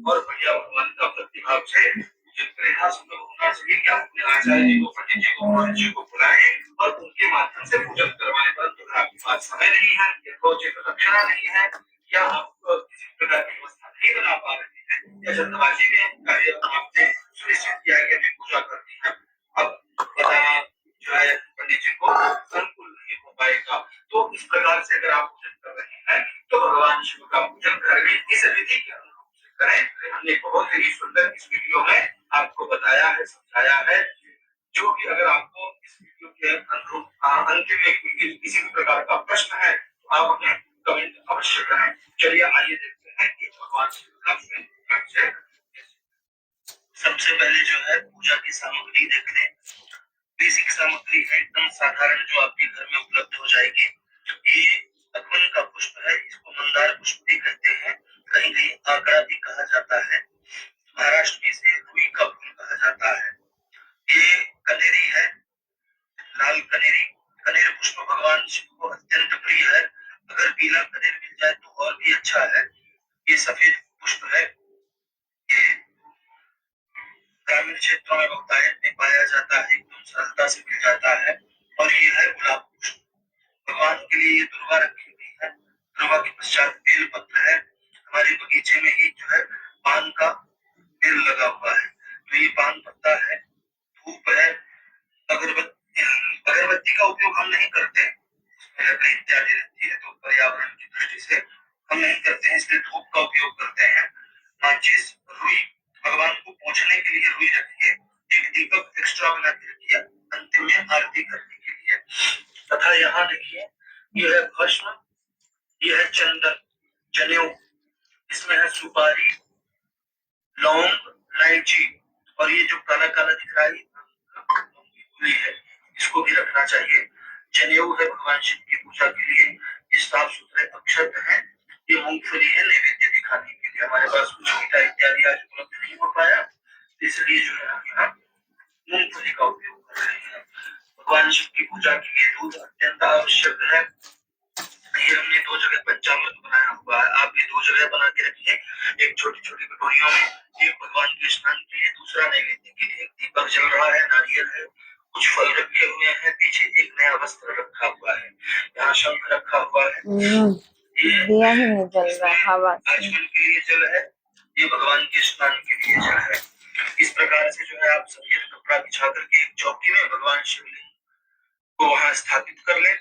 और बढ़िया भगवान का प्रतिभाव से मुझे प्रयास होना चाहिए कि आप अपने आचार्य जी को, पंडित जी को, पुरोहित जी को बुलाएं और उनके माध्यम से पूजन करवाएं। परंतु आपके पास समय नहीं है, यथोचित रक्षणा नहीं है, या आप किसी प्रकार की व्यवस्था नहीं बना पा रहे हैं, या जल्दबाजी में कार्य आपने सुनिश्चित किया है कि अभी पूजा करनी है, अब बताइए जो है पंडित जी को अनुकूल नहीं हो पाएगा। तो इस प्रकार से अगर आप पूजन कर रहे हैं तो भगवान शिव का पूजन करने इस विधि के अनुरूप से करें। हमने बहुत ही सुंदर इस वीडियो में आपको बताया है, समझाया है। जो भी अगर आपको इस वीडियो के अनुरूप अंतिम में किसी भी प्रकार का प्रश्न है तो आप हमें कमेंट अवश्य करें। चलिए आइए देखते हैं कि भगवान शिव का पूजन। सबसे पहले जो है पूजा की सामग्री देख लें। बेसिक सामग्री है एकदम साधारण जो आपके घर में उपलब्ध हो जाएगी। ये अगवन का पुष्प है, इसको मंदार पुष्प भी कहते हैं, कहीं कहीं आंकड़ा भी कहा जाता है। महाराष्ट्र में इसे रुई का फूल कहा जाता है। ये कनेरी है, लाल कनेरी। कनेर पुष्प भगवान शिव को अत्यंत प्रिय है। अगर पीला कनेर मिल जाए तो और भी अच्छा है। ये सफेद पुष्प है। ये ग्रामीण क्षेत्रों में बहुतायत में पाया जाता है, एकदम सरलता से मिल जाता है। और ये है गुलाब पुष्प। भगवान के लिए ये दुर्वा रखी हुई है। दुर्वा के पश्चात बेल पत्र है। हमारे बगीचे में ही जो है पान का पेड़ लगा हुआ है, तो ये पान पत्ता है, धूप है, अगरबत्ती का उपयोग हम नहीं करते, लकड़ी इत्यादि रहती है तो पर्यावरण की दृष्टि से हम नहीं करते हैं, इसलिए धूप का उपयोग करते हैं। माचिस, रुई, भगवान को पूजने के लिए रुई रखिए। एक दीपक एक्स्ट्रा बना के रखिए अंतिम में आरती करने के लिए। तथा यहाँ देखिए यह है भस्म, यह है चंदन, जनेऊ, इसमें है सुपारी, लौंग, इलायची, और ये जो काला काला दिख रहा है है, इसको भी रखना चाहिए। जनेऊ है भगवान शिव की पूजा के लिए। ये साफ सुथरे अक्षत है। ये मूंगफली है नैवेद्य दिखाने के लिए। हमारे पास कुछ मीठा इत्यादि आज उपलब्ध नहीं हो पाया, इसलिए जो है हम यहाँ मूंगफली का उपयोग कर रहे हैं। भगवान शिव की पूजा के लिए दूध अत्यंत आवश्यक है। ये हमने 2 जगह पंचामृत बनाया हुआ है, आप ये 2 जगह बना के रखिए। एक छोटी छोटी कटोरियों में, एक भगवान के स्नान के लिए, दूसरा नैवेद्य के लिए। एक दीपक जल रहा है, नारियल है, कुछ फल रखे हुए हैं, पीछे एक नया वस्त्र रखा हुआ है, यहाँ शंख रखा हुआ है। ये दिया ही नहीं जल रहा, हवा आचमन के लिए जल है, ये भगवान के स्नान के लिए जल है। इस प्रकार से जो है आप सफेद कपड़ा बिछा करके एक चौकी में भगवान शिवलिंग को वहां स्थापित कर ले।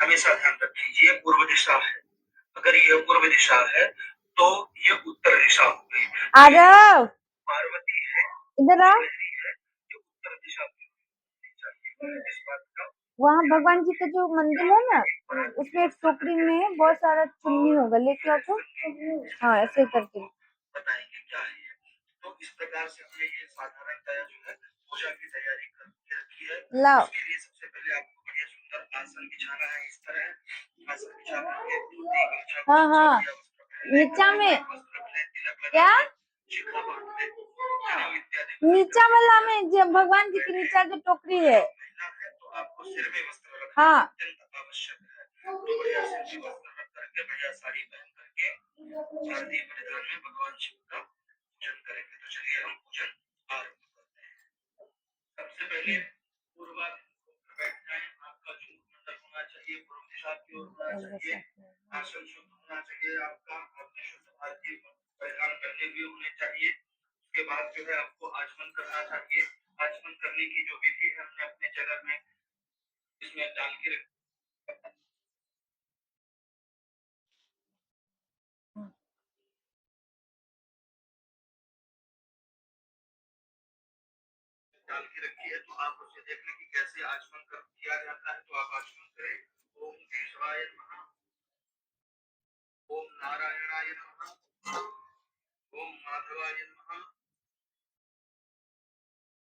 हमेशा ध्यान रखिए ये पूर्व दिशा है, अगर ये पूर्व दिशा है तो ये उत्तर दिशा हो गई। आरव पार्वती है, इधर आ, ये उत्तर दिशा वहाँ भगवान जी का जो मंदिर है ना, उसमें एक टोकरी में बहुत सारा चुन्नी होगा, लेके आओ तो। हाँ ऐसे करके बताएंगे क्या है। तो इस प्रकार से हमने ये साधारणतः जो है पूजा की तैयारी करके रखी है। लाओ, उसके लिए सबसे पहले आपको बढ़िया सुंदर आसन बिछाना है। इस तरह आसन बिछा करके हाँ हाँ नीचा में क्या नीचा वाला में जो भगवान जी के नीचा जो टोकरी है, तो आपको सिर में वस्त्र रखना हाँ आवश्यक है। तो बढ़िया सिर में वस्त्र रख करके, बढ़िया साड़ी पहन करके शादी परिधान में भगवान शिव का पूजन करेंगे। तो चलिए हम पूजन आरंभ करते हैं। सबसे पहले पूर्वा बैठ जाएं। आपका जो मंडप होना चाहिए पूर्व दिशा की ओर होना चाहिए। आसन शुद्ध होना चाहिए आपका। आपने शुद्ध भारतीय परिधान करने भी होने चाहिए। उसके बाद जो है आपको आचमन करना चाहिए। आचमन करने की जो विधि है हमने अपने चैनल में इसमें डाल के रखी है, तो आप उसे देख लें कि कैसे आचमन किया जाता है। तो आप आचमन करें। ओम केशवाय नमः। नारायणाय नमः, ओम माधवाय नमः,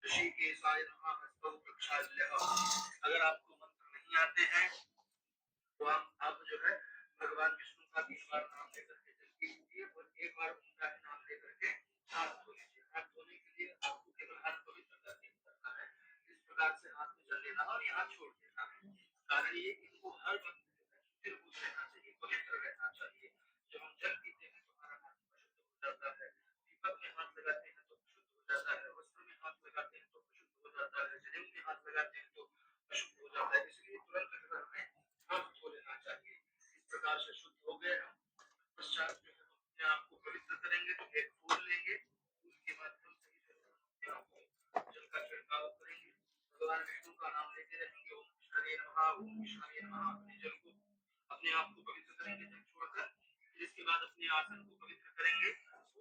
ऋषिकेशाय नमः, हस्तौ प्रक्षाल्यः। अगर आपको मंत्र नहीं आते हैं तो आप जो है भगवान विष्णु का 3 बार नाम लेकर के जल की कीजिए और एक बार उनका ही नाम लेकर के हाथ धो लीजिए। हाथ धोने के लिए आपको केवल हाथ पवित्र करना है। इस प्रकार से हाथ में जल लेना और यहाँ छोड़ देना है। कारण ये कि इनको हर वक्त जो है निर्भूत रहना चाहिए, पवित्र रहना चाहिए। जब हम जल पीते हैं तो हमारा हाथ अशुद्ध हो जाता है, दीपक में हाथ लगाते हैं तो अशुद्ध हो जाता है, वस्त्र में हाथ लगाते हैं तो अशुद्ध हो जाता है, जनेऊ में हाथ लगाते हैं तो अशुद्ध हो जाता है। इसलिए तुरंत घर में हाथ धो लेना चाहिए। इस प्रकार से शुद्ध हो गए हम। पश्चात जो है हम अपने आप को पवित्र करेंगे तो एक फूल लेंगे, फूल के माध्यम से जो है अपने आप को जल का छिड़काव करेंगे। भगवान विष्णु का नाम लेते रहेंगे, ओम कृष्णाय नमः, ओम कृष्णाय नमः। अपने जल को अपने आप को पवित्र करेंगे जल छोड़कर। इसके बाद अपने आसन को पवित्र करेंगे,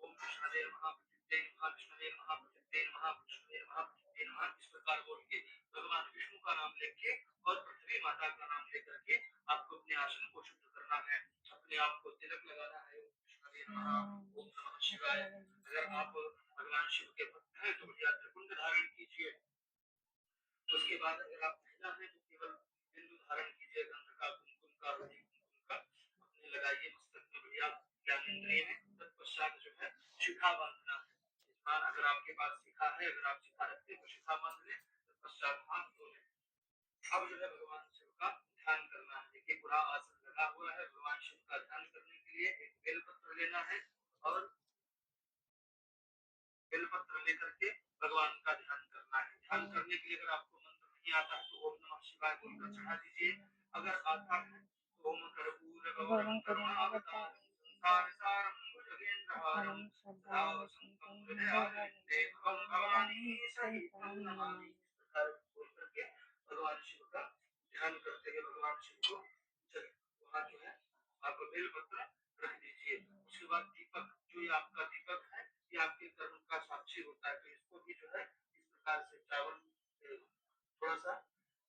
ओम कृष्णाय नमः, प्रत्यय नमः, कृष्णाय नमः, प्रत्यय नमः, कृष्णाय नमः, प्रत्यय नमः। इस प्रकार बोल के भगवान विष्णु का नाम लेके और पृथ्वी माता का नाम लेकर के आपको अपने आसन को शुद्ध करना है। अपने आप को तिलक लगाना है, ओम कृष्णाय नमः, ओम नमः शिवाय। अगर आप भगवान शिव के भक्त हैं तो बढ़िया त्रिपुंड धारण कीजिए। उसके बाद अगर आप महिला हैं तो केवल बिंदु धारण कीजिए, गंध का, कुमकुम का, हल्दी कुमकुम का अपने लगाइए मस्तक में बढ़िया ज्ञानेंद्रिय में। तत्पश्चात जो है शिखा बांधना है। स्नान अगर आपके पास शिखा है, अगर आप शिखा रखते हैं तो शिखा बांध लें, तत्पश्चात हाथ धो लें। अब जो है भगवान शिव का ध्यान करना है। देखिए पूरा आसन लगा हुआ है, भगवान शिव का ध्यान करने के लिए एक बेलपत्र लेना है और बेलपत्र लेकर के भगवान का ध्यान करना है। ध्यान करने के लिए अगर आपको मंत्र नहीं आता है तो ओम नमः शिवाय बोलकर चढ़ा दीजिए। अगर आता है तो ओम कर्पूर गौरम करुणावतारम संसार सारम भुजगेन्द्रहारम सदा वसंतम हृदयारविंदे भवं भवानी सहितं नमामि। इस प्रकार बोल करके भगवान शिव का ध्यान करते हुए भगवान शिव को वहां जो है आप बेलपत्र रख दीजिए। उसके बाद दीपक, जो ये आपका दीपक है ये आपके कर्म का साक्षी होता है, तो इसको भी जो है इस प्रकार से चावल थोड़ा सा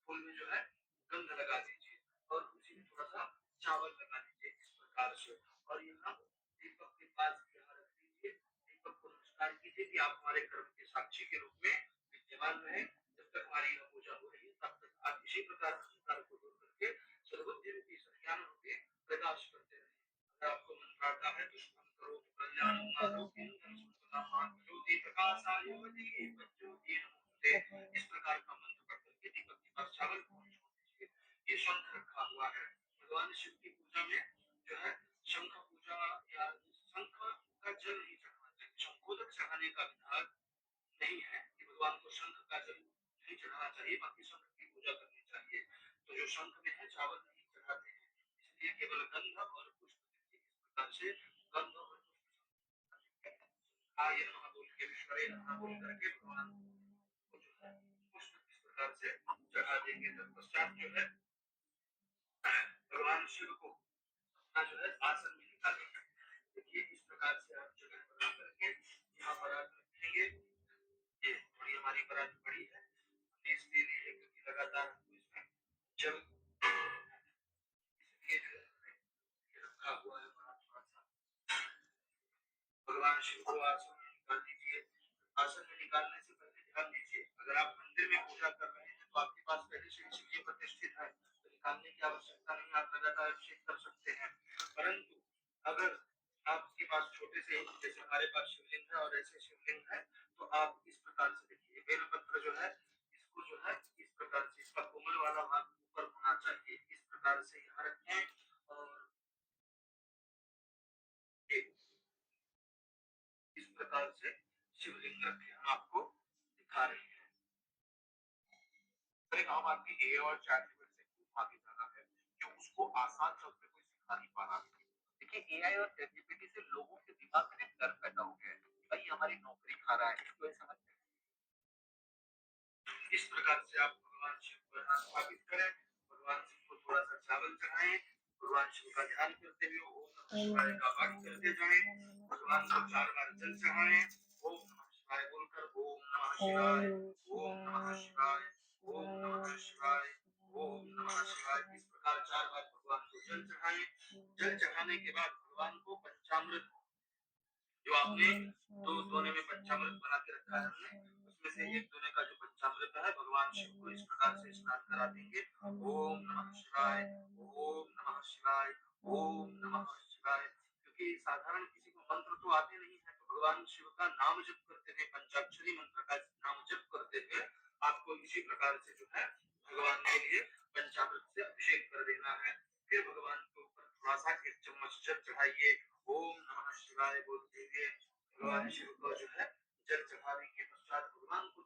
फूल में जो है गंध लगा दीजिए और उसी में थोड़ा सा चावल लगा दीजिए इस प्रकार से। और यहाँ दीपक के पास यहाँ रख दीजिए, दीपक को नमस्कार कीजिए कि आप हमारे कर्म के साक्षी के रूप में विद्यमान रहे। जब तक हमारी यह पूजा हो रही है तब तक आप इसी प्रकार अंधकार को दूर करके सर्वज्ञ रूपी सज्ञान रूपी प्रकाश करते रहे। अगर आपको मंत्र आता है तो शुभम करो कल्याणम माधोक्यम ज्योति प्रकाशायोति ज्योति नमोस्तुते। इस प्रकार का मंत्र पढ़ करके दीपक के पास चावल को छोड़ दीजिए। ये शंख रखा हुआ है। भगवान शिव की पूजा में जो है शंख पूजा या शंख का जल नहीं चढ़ाना चाहिए। शंखोदक चढ़ाने का विधान नहीं है कि भगवान को शंख का जल नहीं चढ़ाना चाहिए, बाकी शंख की पूजा करनी चाहिए। तो जो शंख में है चावल नहीं चढ़ाते हैं, इसलिए केवल गंध और पुष्प दीजिए। इस प्रकार से गंध और पुष्प आय नमः बोल के विश्वरे नमः बोल करके भगवान को जो है पुष्प इस प्रकार से चढ़ा देंगे। तत्पश्चात जो है भगवान शिव को अपना जो है आसन में निकालेंगे। देखिए इस प्रकार से आप जगह बना करके यहाँ पर रखेंगे। ये थोड़ी हमारी परात बड़ी है, हमने इसलिए ली है क्योंकि लगातार हमको इसमें जल इसलिए जो है रखा हुआ है बड़ा थोड़ा सा। भगवान शिव को आसन में निकाल दीजिए। आसन में निकालने से पहले ध्यान दीजिए, अगर आप मंदिर में पूजा कर रहे हैं तो आपके पास पहले से ही शिवलिंग प्रतिष्ठित है तो निकालने की आवश्यकता नहीं, आप लगातार अभिषेक कर सकते हैं। परंतु अगर आपके पास छोटे से जैसे हमारे पास शिवलिंग है और ऐसे शिवलिंग है तो आप इस प्रकार से देखिए बेलपत्र जो है इसको जो है इस प्रकार से इसका कोमल वाला भाग ऊपर होना चाहिए। इस प्रकार से यहाँ रखें और इस प्रकार से शिवलिंग रखे हम आपको दिखा रहे हैं। एक आम आदमी ए और चैट जीपीटी से खूब आगे जा रहा है जो उसको आसान शब्द में कोई सिखा नहीं पा रहा है। देखिए एआई और चैट जीपीटी से लोगों के दिमाग में एक डर पैदा हो गया है कि भाई हमारी नौकरी खा रहा है, इसको समझ में। इस प्रकार से आप भगवान शिव को यहाँ स्थापित करें, भगवान शिव को थोड़ा सा चावल चढ़ाएं, भगवान शिव का ध्यान करते हुए ओम नमः शिवाय का पाठ करते जाएं, भगवान को 4 बार जल चढ़ाएं, ओम नमः शिवाय बोलकर ओम नमः शिवाय, ओम नमः शिवाय, ओम नमः शिवाय, ओम नमः शिवाय। इस प्रकार 4 बार भगवान को जल चढ़ाएं। जल चढ़ाने के बाद भगवान को पंचामृत, जो आपने दो दोने में पंचामृत बना के रखा है हमने, उसमें से एक दोने का जो पंचामृत है भगवान शिव को इस प्रकार से स्नान करा देंगे। ओम नमः शिवाय, ओम नमः शिवाय, ओम नमः शिवाय। क्योंकि साधारण किसी को मंत्र तो आते नहीं है, तो भगवान शिव का नाम जप करते हुए, पंचाक्षरी मंत्र का नाम जप करते हुए आपको इसी प्रकार से जो है भगवान के लिए पंचामृत से अभिषेक कर देना है। फिर भगवान के ऊपर थोड़ा सा 1 चम्मच जल चढ़ाइए, ओम नमः शिवाय बोलते हुए भगवान शिव को जो है जल चढ़ाने के पश्चात भगवान को